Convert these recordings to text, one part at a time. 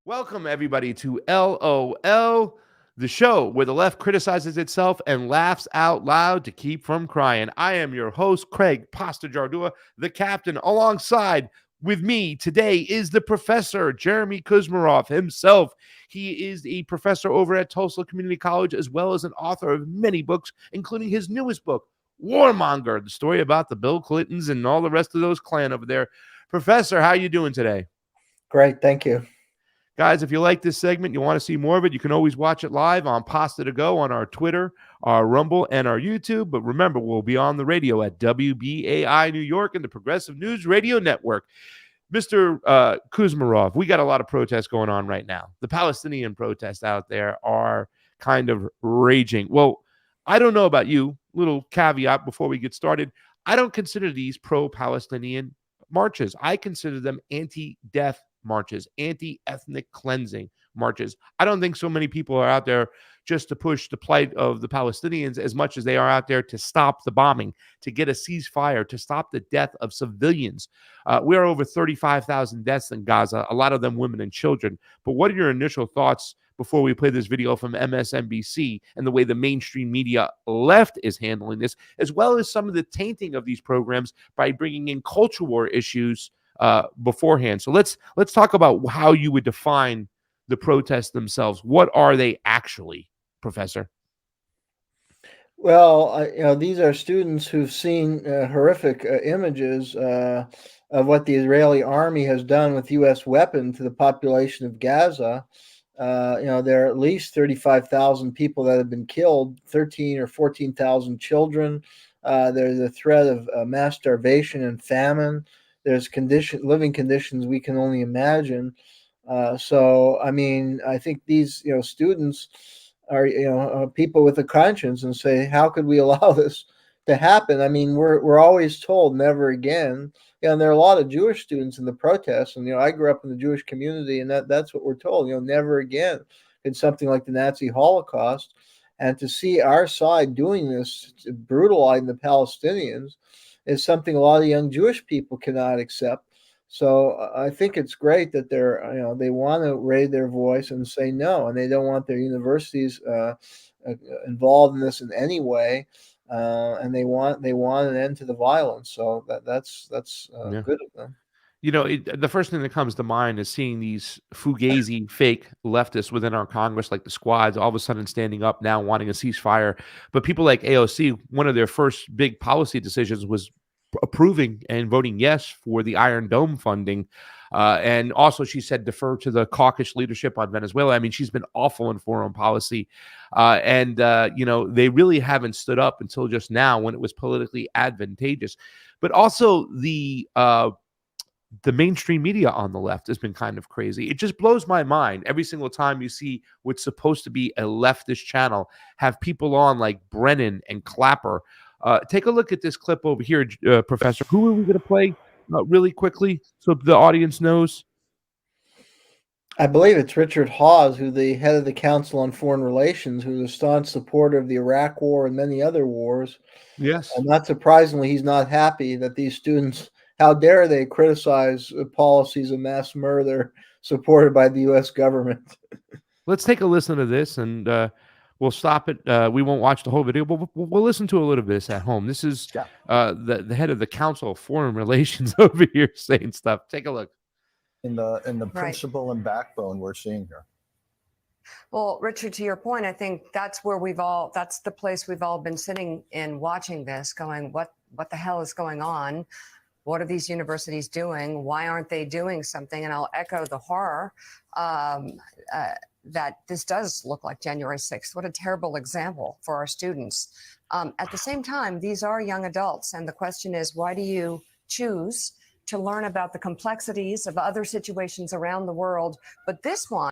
Welcome, everybody, to LOL, the show where the left criticizes itself and laughs out loud to keep from crying. I am your host, Craig Pasta Jardula, the captain. Alongside with me today is the professor, Jeremy Kuzmarov himself. He is a professor over at Tulsa Community College, as well as an author of many books, including his newest book, Warmonger, the story about the Bill Clintons and all the rest of those clan over there. Professor, how are you doing today? Great, thank you. Guys, if you like this segment, you want to see more of it, you can always watch it live on Pasta to Go on our Twitter, our Rumble, and our YouTube. But remember, we'll be on the radio at WBAI New York and the Progressive News Radio Network. Mr. Kuzmarov, we got a lot of protests going on right now. The Palestinian protests out there are kind of raging. Well, I don't know about you. Little caveat before we get started. I don't consider these pro-Palestinian marches. I consider them anti-death marches, anti-ethnic cleansing marches. I don't think so many people are out there just to push the plight of the Palestinians as much as they are out there to stop the bombing, to get a ceasefire, to stop the death of civilians. We are over 35,000 deaths in Gaza, a lot of them women and children. But what are your initial thoughts before we play this video from MSNBC and the way the mainstream media left is handling this, as well as some of the tainting of these programs by bringing in culture war issues beforehand? So let's talk about how you would define the protests themselves. What are they actually, Professor? Well, these are students who've seen horrific images of what the Israeli army has done with U.S. weapons to the population of Gaza. There are at least 35,000 people that have been killed, 13 or 14,000 children. There's a threat of mass starvation and famine. There's living conditions we can only imagine. I think these, students are, people with a conscience and say, how could we allow this to happen? I mean, we're always told never again. And there are a lot of Jewish students in the protests. And, I grew up in the Jewish community, and that's what we're told, never again in something like the Nazi Holocaust. And to see our side doing this, brutalizing the Palestinians, is something a lot of young Jewish people cannot accept. So I think it's great that they want to raise their voice and say no, and they don't want their universities involved in this in any way, and they want an end to the violence. So that's Yeah. good of them. The first thing that comes to mind is seeing these fugazi fake leftists within our Congress, like the squads, all of a sudden standing up now wanting a ceasefire. But people like AOC, one of their first big policy decisions was approving and voting yes for the Iron Dome funding. And also, she said defer to the caucus leadership on Venezuela. I mean, she's been awful in foreign policy. They really haven't stood up until just now when it was politically advantageous. But also the mainstream media on the left has been kind of crazy. It just blows my mind every single time you see what's supposed to be a leftist channel have people on like Brennan and Clapper. Take a look at this clip over here, Professor. Who are we going to play really quickly so the audience knows? I believe it's Richard Hawes, who's the head of the Council on Foreign Relations, who's a staunch supporter of the Iraq War and many other wars. Yes. And not surprisingly, he's not happy that these students, how dare they criticize policies of mass murder supported by the U.S. government. Let's take a listen to this, and we'll stop it. We won't watch the whole video, but we'll listen to a little bit of this at home. This is the head of the Council of Foreign Relations over here saying stuff. Take a look. In the principle and backbone we're seeing here. Well, Richard, to your point, I think that's where that's the place we've all been sitting in watching this, going, what the hell is going on? What are these universities doing? Why aren't they doing something? And I'll echo the horror that this does look like January 6th. What a terrible example for our students. At the same time, these are young adults. And the question is, why do you choose to learn about the complexities of other situations around the world? But this one,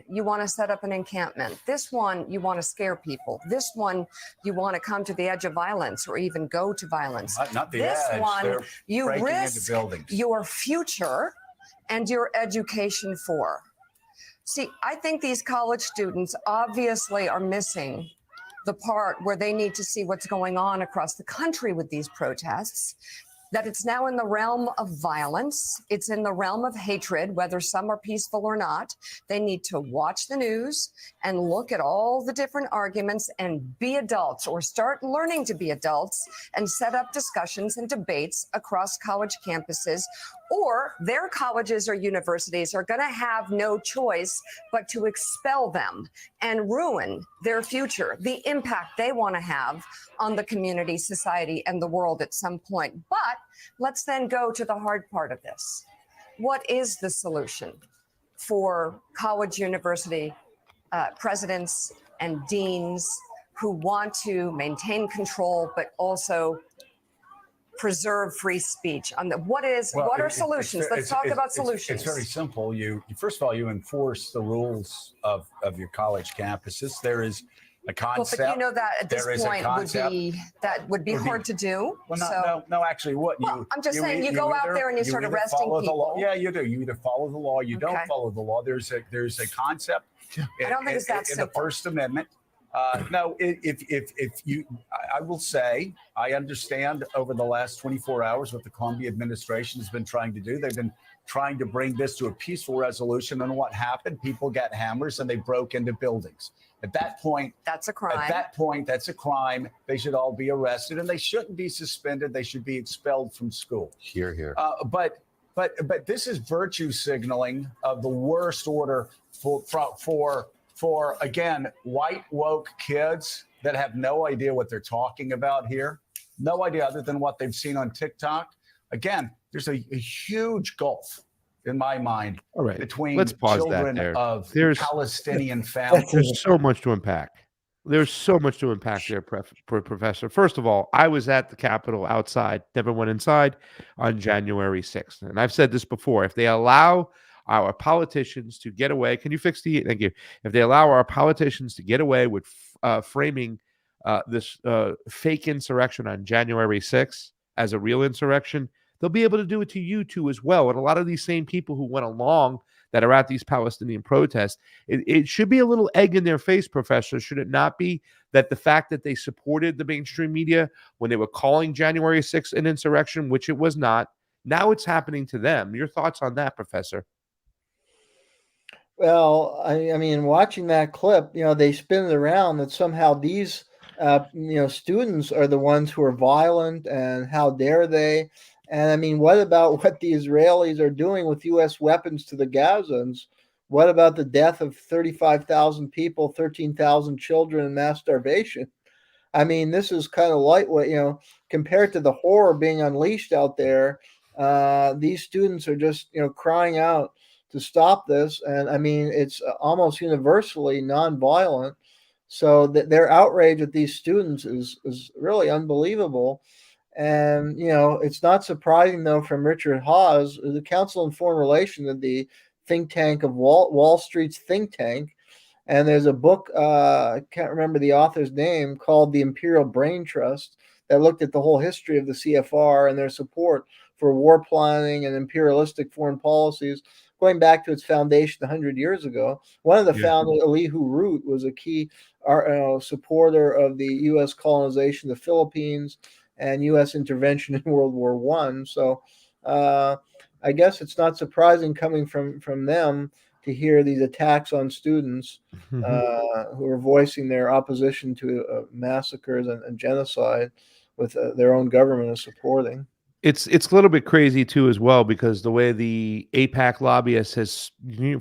you want to set up an encampment. This one, you want to scare people. This one, you want to come to the edge of violence or even go to violence. Not the this edge. one, They're you breaking into risk buildings. your future and your education for. See, I think these college students obviously are missing the part where they need to see what's going on across the country with these protests. that it's now in the realm of violence. It's in the realm of hatred, whether some are peaceful or not. They need to watch the news and look at all the different arguments and be adults, or start learning to be adults, and set up discussions and debates across college campuses, or their colleges or universities are going to have no choice but to expel them and ruin their future, the impact they want to have on the community, society, and the world at some point. But let's then go to the hard part of this. What is the solution for college, university presidents and deans who want to maintain control but also preserve free speech? On the what are solutions? Let's talk about solutions. It's very simple. You first of all, you enforce the rules of your college campuses. There is a concept. Well, but you know that at this point would be hard to do. Well, no. Actually, I'm just saying, you go out there and you start arresting people. Yeah, you do. You either follow the law, you don't follow the law. There's a concept. I don't think it's that simple. In the First Amendment. No, I will say, I understand over the last 24 hours what the Columbia administration has been trying to do. They've been trying to bring this to a peaceful resolution. And what happened? People got hammers and they broke into buildings. At that point, that's a crime. At that point, that's a crime. They should all be arrested, and they shouldn't be suspended. They should be expelled from school. Here. But this is virtue signaling of the worst order for again, white woke kids that have no idea what they're talking about here. No idea other than what they've seen on TikTok. Again, there's a huge gulf in my mind between children of Palestinian families. There's so much to unpack. There's so much to unpack there, Professor. First of all, I was at the Capitol outside, never went inside, on January 6th. And I've said this before. If they allow our politicians to get away, can you fix the, thank you. If they allow our politicians to get away with framing this fake insurrection on January 6th as a real insurrection, they'll be able to do it to you too as well. And a lot of these same people who went along that are at these Palestinian protests, it should be a little egg in their face, Professor, should it not be, that the fact that they supported the mainstream media when they were calling January 6th an insurrection, which it was not, now it's happening to them. Your thoughts on that, Professor? Well, I mean, watching that clip, they spin it around that somehow these, students are the ones who are violent, and how dare they? And I mean, what about what the Israelis are doing with U.S. weapons to the Gazans? What about the death of 35,000 people, 13,000 children in mass starvation? I mean, this is kind of lightweight, compared to the horror being unleashed out there. These students are just, crying out to stop this. And I mean, it's almost universally nonviolent. So their outrage at these students is really unbelievable. And, it's not surprising, though, from Richard Hawes, the Council on Foreign Relations of the think tank of Wall Street's think tank. And there's a book, I can't remember the author's name, called The Imperial Brain Trust, that looked at the whole history of the CFR and their support for war planning and imperialistic foreign policies, going back to its foundation 100 years ago. One of the founders, Elihu Root, was a key supporter of the U.S. colonization of the Philippines and U.S. intervention in World War I. So I guess it's not surprising coming from them to hear these attacks on students who are voicing their opposition to massacres and genocide, with their own government is supporting. It's a little bit crazy too as well, because the way the AIPAC lobbyist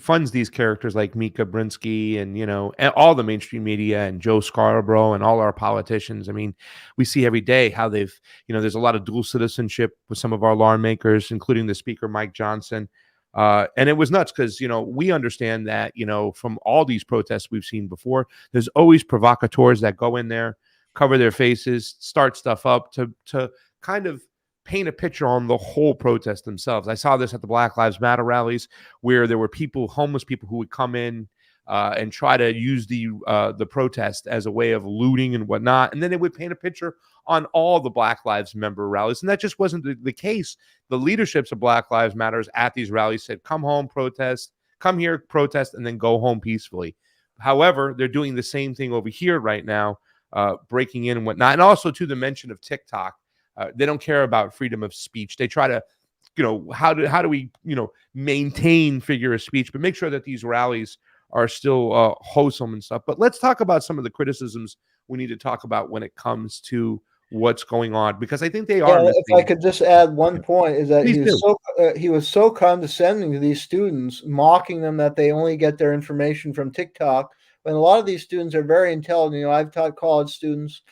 funds these characters like Mika Brinsky and and all the mainstream media and Joe Scarborough and all our politicians. I mean, we see every day how they've there's a lot of dual citizenship with some of our lawmakers, including the Speaker Mike Johnson. And it was nuts because we understand that from all these protests we've seen before, there's always provocateurs that go in there, cover their faces, start stuff up to kind of paint a picture on the whole protest themselves. I saw this at the Black Lives Matter rallies, where there were homeless people who would come in and try to use the protest as a way of looting and whatnot. And then they would paint a picture on all the Black Lives member rallies. And that just wasn't the case. The leaderships of Black Lives Matters at these rallies said, come home, protest, come here, protest, and then go home peacefully. However, they're doing the same thing over here right now, breaking in and whatnot. And also to the mention of TikTok. They don't care about freedom of speech. They try to, how do we, maintain figure of speech, but make sure that these rallies are still wholesome and stuff. But let's talk about some of the criticisms we need to talk about when it comes to what's going on, because I think they are. If I could just add one point, is that he was so condescending to these students, mocking them that they only get their information from TikTok, when a lot of these students are very intelligent. I've taught college students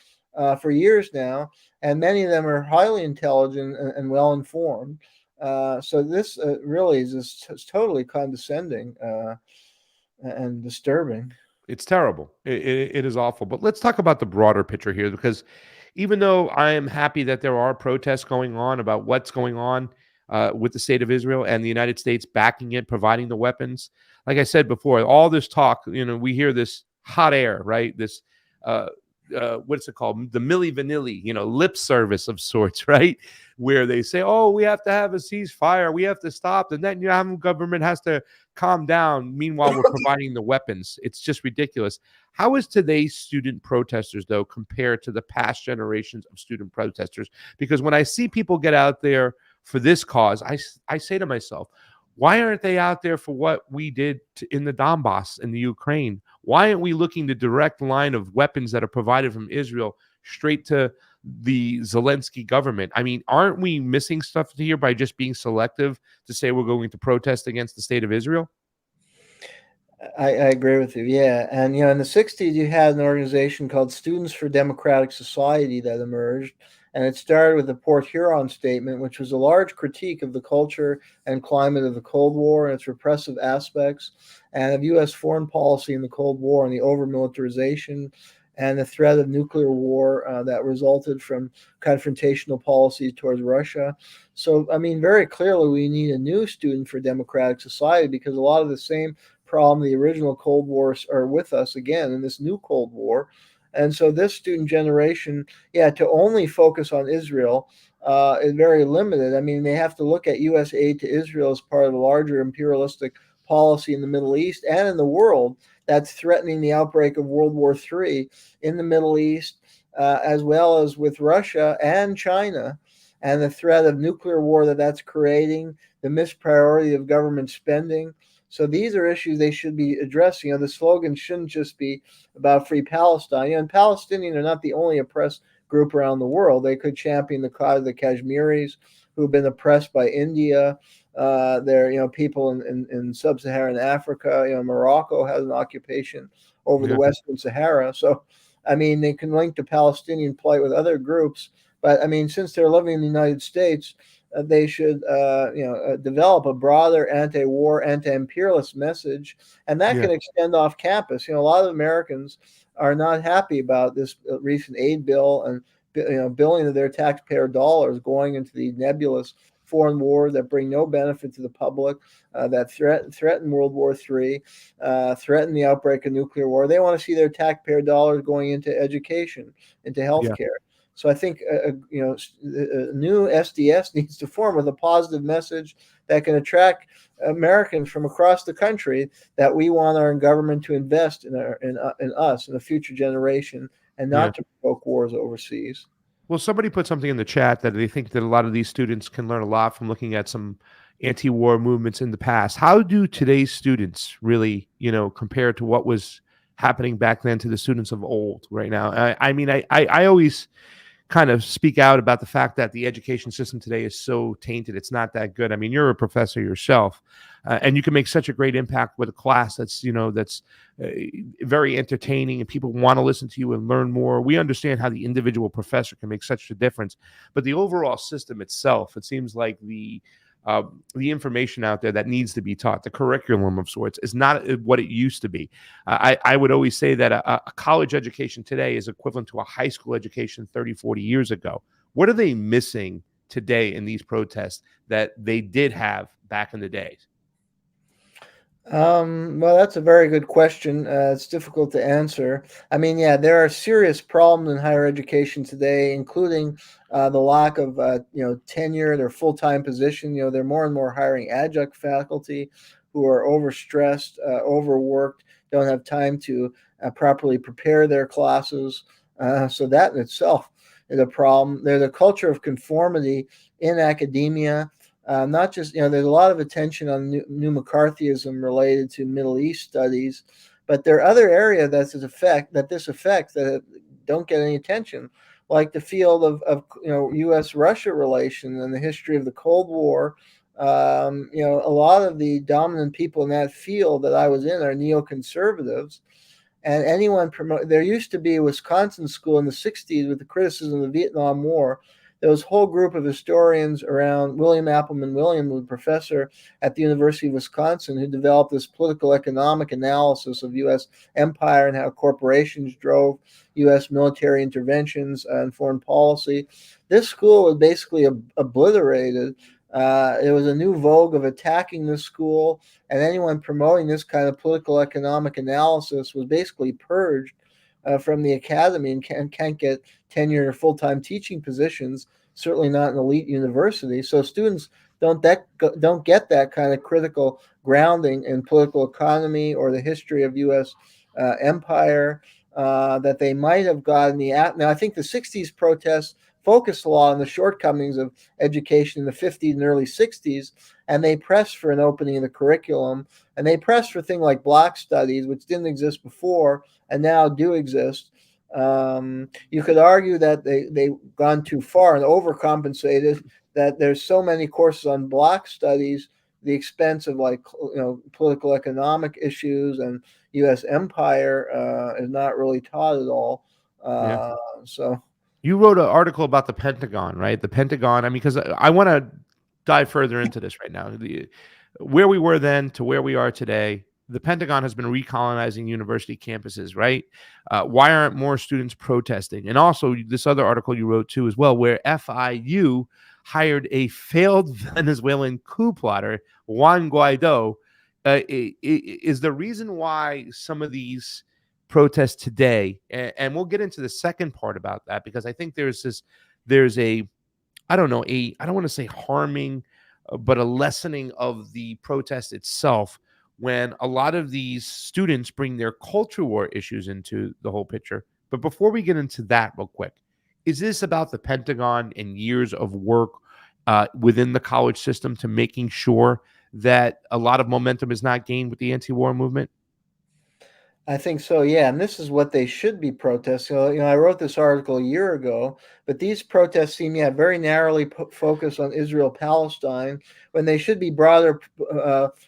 for years now, and many of them are highly intelligent and well informed. So this really is just totally condescending and disturbing. It's terrible. It is awful. But let's talk about the broader picture here, because even though I am happy that there are protests going on about what's going on with the state of Israel and the United States backing it, providing the weapons, like I said before, all this talk, we hear this hot air, right? This, what's it called? The Milli Vanilli, lip service of sorts, right? Where they say, oh, we have to have a ceasefire. We have to stop. The Netanyahu government has to calm down. Meanwhile, we're providing the weapons. It's just ridiculous. How is today's student protesters, though, compared to the past generations of student protesters? Because when I see people get out there for this cause, I say to myself, why aren't they out there for what we did in the Donbass in the Ukraine? Why aren't we looking the direct line of weapons that are provided from Israel straight to the Zelensky government? I mean, aren't we missing stuff here by just being selective to say we're going to protest against the state of Israel? I agree with you. Yeah. And, in the 60s, you had an organization called Students for Democratic Society that emerged. And it started with the Port Huron Statement, which was a large critique of the culture and climate of the Cold War and its repressive aspects, and of U.S. foreign policy in the Cold War and the over-militarization and the threat of nuclear war that resulted from confrontational policies towards Russia. So, very clearly we need a new Student for Democratic Society, because a lot of the same problem, the original Cold Wars, are with us again in this new Cold War. And so this student generation, to only focus on Israel is very limited. They have to look at U.S. aid to Israel as part of the larger imperialistic policy in the Middle East and in the world that's threatening the outbreak of World War III in the Middle East, as well as with Russia and China, and the threat of nuclear war that's creating, the mispriority of government spending. So these are issues they should be addressing. The slogan shouldn't just be about free Palestine. And Palestinians are not the only oppressed group around the world. They could champion the cause of the Kashmiris, who've been oppressed by India. They're, people in sub-Saharan Africa. Morocco has an occupation over the Western Sahara. So, they can link the Palestinian plight with other groups. But, since they're living in the United States, they should, develop a broader anti-war, anti-imperialist message, and that can extend off campus. A lot of Americans are not happy about this recent aid bill and, billion of their taxpayer dollars going into the nebulous foreign wars that bring no benefit to the public, that threaten World War III, threaten the outbreak of nuclear war. They want to see their taxpayer dollars going into education, into healthcare. Yeah. So I think a new SDS needs to form with a positive message that can attract Americans from across the country that we want our government to invest in us, in a future generation, and not to provoke wars overseas. Well, somebody put something in the chat that they think that a lot of these students can learn a lot from looking at some anti-war movements in the past. How do today's students really, compare to what was happening back then to the students of old right now? I always kind of speak out about the fact that the education system today is so tainted. It's not that good. You're a professor yourself, and you can make such a great impact with a class that's very entertaining, and people want to listen to you and learn more. We understand how the individual professor can make such a difference, but the overall system itself, it seems like the information out there that needs to be taught, the curriculum of sorts, is not what it used to be. I would always say that a college education today is equivalent to a high school education 30, 40 years ago. What are they missing today in these protests that they did have back in the day? Well, that's a very good question. It's difficult to answer. There are serious problems in higher education today, including the lack of, tenured or full-time position. They're more and more hiring adjunct faculty who are overstressed, overworked, don't have time to properly prepare their classes. So that in itself the problem. There's a culture of conformity in academia. Not just, there's a lot of attention on new McCarthyism related to Middle East studies, but there are other areas that this affects that don't get any attention, like the field of U.S.-Russia relations and the history of the Cold War. A lot of the dominant people in that field that I was in are neoconservatives. And there used to be a Wisconsin school in the 60s with the criticism of the Vietnam War. There was a whole group of historians around William Appleman Williams, who was a professor at the University of Wisconsin, who developed this political economic analysis of U.S. empire and how corporations drove U.S. military interventions and foreign policy. This school was basically obliterated. There was a new vogue of attacking this school, and anyone promoting this kind of political economic analysis was basically purged from the academy and can't get tenure or full-time teaching positions, certainly not an elite university. So students don't get that kind of critical grounding in political economy or the history of U.S. Empire that they might have gotten. Now, I think the 60s protests focused a lot on the shortcomings of education in the 50s and early 60s, and they pressed for an opening of the curriculum, and they pressed for things like Black studies, which didn't exist before and now do exist. You could argue that they've gone too far and overcompensated, that there's so many courses on Black studies, the expense of political economic issues and U.S. empire is not really taught at all. So. You wrote an article about the Pentagon, right? The Pentagon. I mean, because I want to dive further into this right now. Where we were then to where we are today, the Pentagon has been recolonizing university campuses, right? Why aren't more students protesting? And also this other article you wrote too as well, where FIU hired a failed Venezuelan coup plotter, Juan Guaido. Is the reason why some of these protests today, and we'll get into the second part about that, because I think there's a, I don't want to say harming, but a lessening of the protest itself when a lot of these students bring their culture war issues into the whole picture. But before we get into that real quick, is this about the Pentagon and years of work within the college system to making sure that a lot of momentum is not gained with the anti-war movement? I think so, yeah. And this is what they should be protesting. I wrote this article a year ago, but these protests seem very narrowly focused on Israel-Palestine, when they should be broader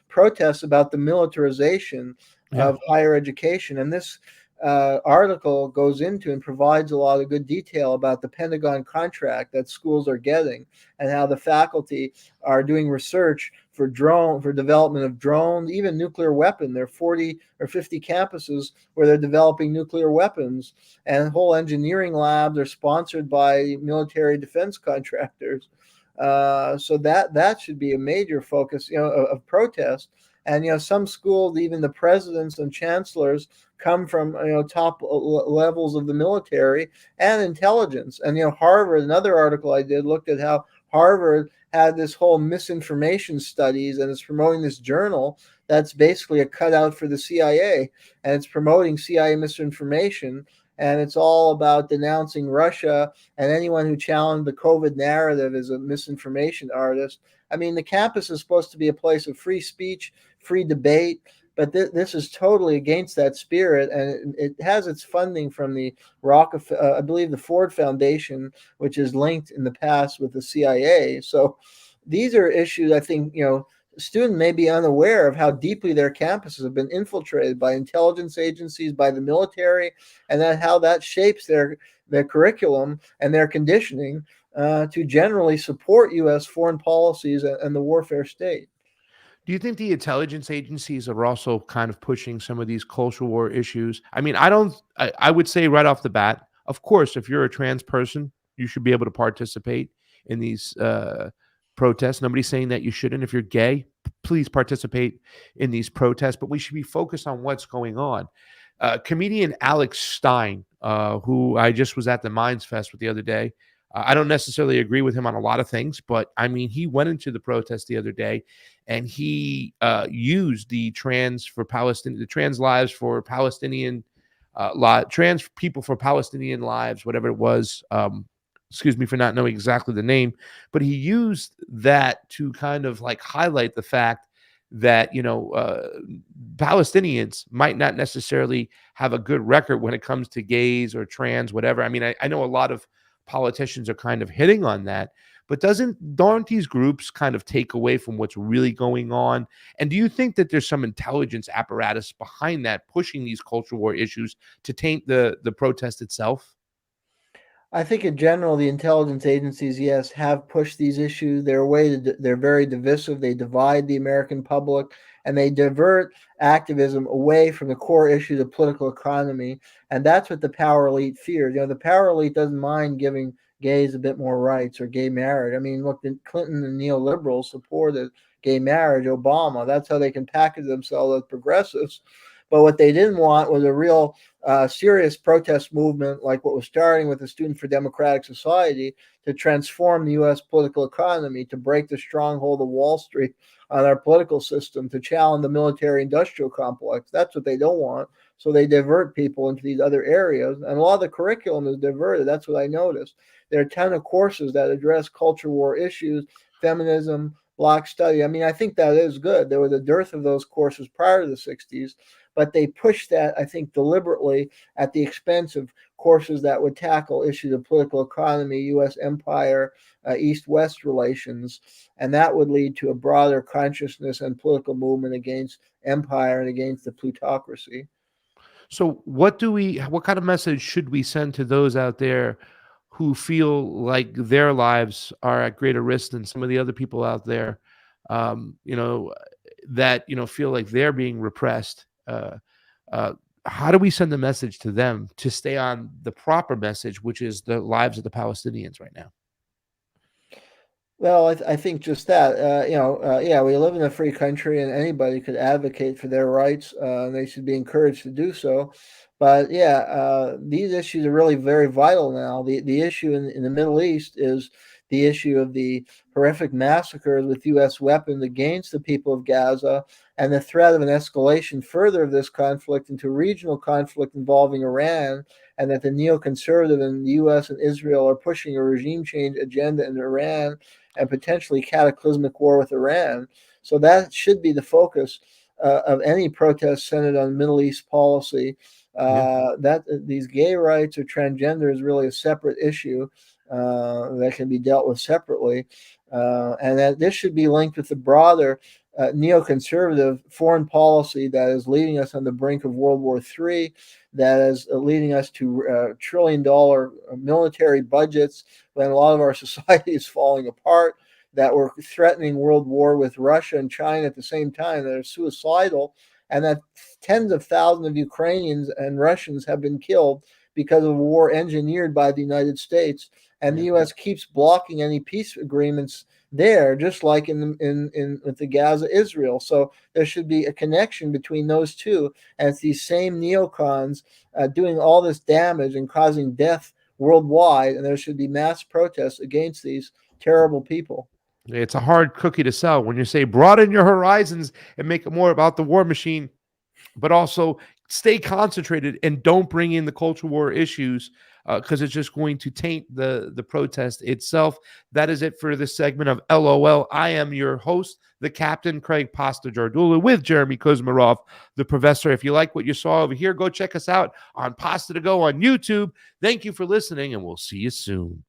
protests about the militarization of higher education. And this article goes into and provides a lot of good detail about the Pentagon contract that schools are getting and how the faculty are doing research for development of drones, even nuclear weapon. There are 40 or 50 campuses where they're developing nuclear weapons, and whole engineering labs are sponsored by military defense contractors. So that should be a major focus, of protest. And some schools, even the presidents and chancellors, come from top levels of the military and intelligence. And Harvard, another article I did, looked at how Harvard had this whole misinformation studies, and it's promoting this journal that's basically a cutout for the CIA, and it's promoting CIA misinformation, and it's all about denouncing Russia, and anyone who challenged the COVID narrative is a misinformation artist. I mean, the campus is supposed to be a place of free speech, free debate, but this is totally against that spirit, and it has its funding from the I believe the Ford Foundation, which is linked in the past with the CIA. So these are issues I think, students may be unaware of how deeply their campuses have been infiltrated by intelligence agencies, by the military, and how that shapes their curriculum and their conditioning to generally support U.S. foreign policies and the warfare state. Do you think the intelligence agencies are also kind of pushing some of these cultural war issues? I mean, I would say right off the bat, of course, if you're a trans person, you should be able to participate in these protests. Nobody's saying that you shouldn't. If you're gay, please participate in these protests, but we should be focused on what's going on. Comedian Alex Stein, who I just was at the Minds Fest with the other day, I don't necessarily agree with him on a lot of things, but I mean, he went into the protest the other day and he used the trans lives for Palestinian trans people for Palestinian lives, whatever it was, Excuse me for not knowing exactly the name, but he used that to kind of like highlight the fact that, Palestinians might not necessarily have a good record when it comes to gays or trans, whatever. I mean, I know a lot of politicians are kind of hitting on that, but don't these groups kind of take away from what's really going on? And do you think that there's some intelligence apparatus behind that, pushing these culture war issues to taint the protest itself? I think in general, the intelligence agencies, yes, have pushed these issues. They're very divisive. They divide the American public, and they divert activism away from the core issue, the political economy. And that's what the power elite fears. The power elite doesn't mind giving gays a bit more rights or gay marriage. I mean, look, Clinton and neoliberals supported gay marriage, Obama. That's how they can package themselves as progressives. But what they didn't want was a real serious protest movement like what was starting with the Student for Democratic Society to transform the U.S. political economy, to break the stronghold of Wall Street on our political system, to challenge the military-industrial complex. That's what they don't want. So they divert people into these other areas. And a lot of the curriculum is diverted. That's what I noticed. There are a ton of courses that address culture war issues, feminism, Black study. I mean, I think that is good. There was a dearth of those courses prior to the 60s, but they pushed that, I think, deliberately at the expense of courses that would tackle issues of political economy, U.S. empire, East-West relations, and that would lead to a broader consciousness and political movement against empire and against the plutocracy. So what kind of message should we send to those out there who feel like their lives are at greater risk than some of the other people out there, that, feel like they're being repressed? How do we send the message to them to stay on the proper message, which is the lives of the Palestinians right now? Well, I think just that, yeah, we live in a free country and anybody could advocate for their rights. And they should be encouraged to do so. But yeah, these issues are really very vital now. The issue in the Middle East is the issue of the horrific massacres with U.S. weapons against the people of Gaza, and the threat of an escalation further of this conflict into regional conflict involving Iran, and that the neoconservative in the U.S. and Israel are pushing a regime change agenda in Iran and potentially cataclysmic war with Iran. So that should be the focus of any protest centered on Middle East policy. That these gay rights or transgender is really a separate issue that can be dealt with separately, and that this should be linked with the broader neoconservative foreign policy that is leading us on the brink of World War III, that is leading us to $1 trillion military budgets when a lot of our society is falling apart, that we're threatening world war with Russia and China at the same time, that are suicidal, and that tens of thousands of Ukrainians and Russians have been killed because of a war engineered by the United States. And the U.S. keeps blocking any peace agreements there, just like in with the Gaza-Israel. So there should be a connection between those two. And it's these same neocons doing all this damage and causing death worldwide. And there should be mass protests against these terrible people. It's a hard cookie to sell when you say broaden your horizons and make it more about the war machine, but also stay concentrated and don't bring in the culture war issues, because it's just going to taint the protest itself. That is it for this segment of LOL. I am your host, the Captain, Craig Pasta Jardula, with Jeremy Kuzmarov, the professor. If you like what you saw over here, go check us out on Pasta to Go on YouTube. Thank you for listening, and we'll see you soon.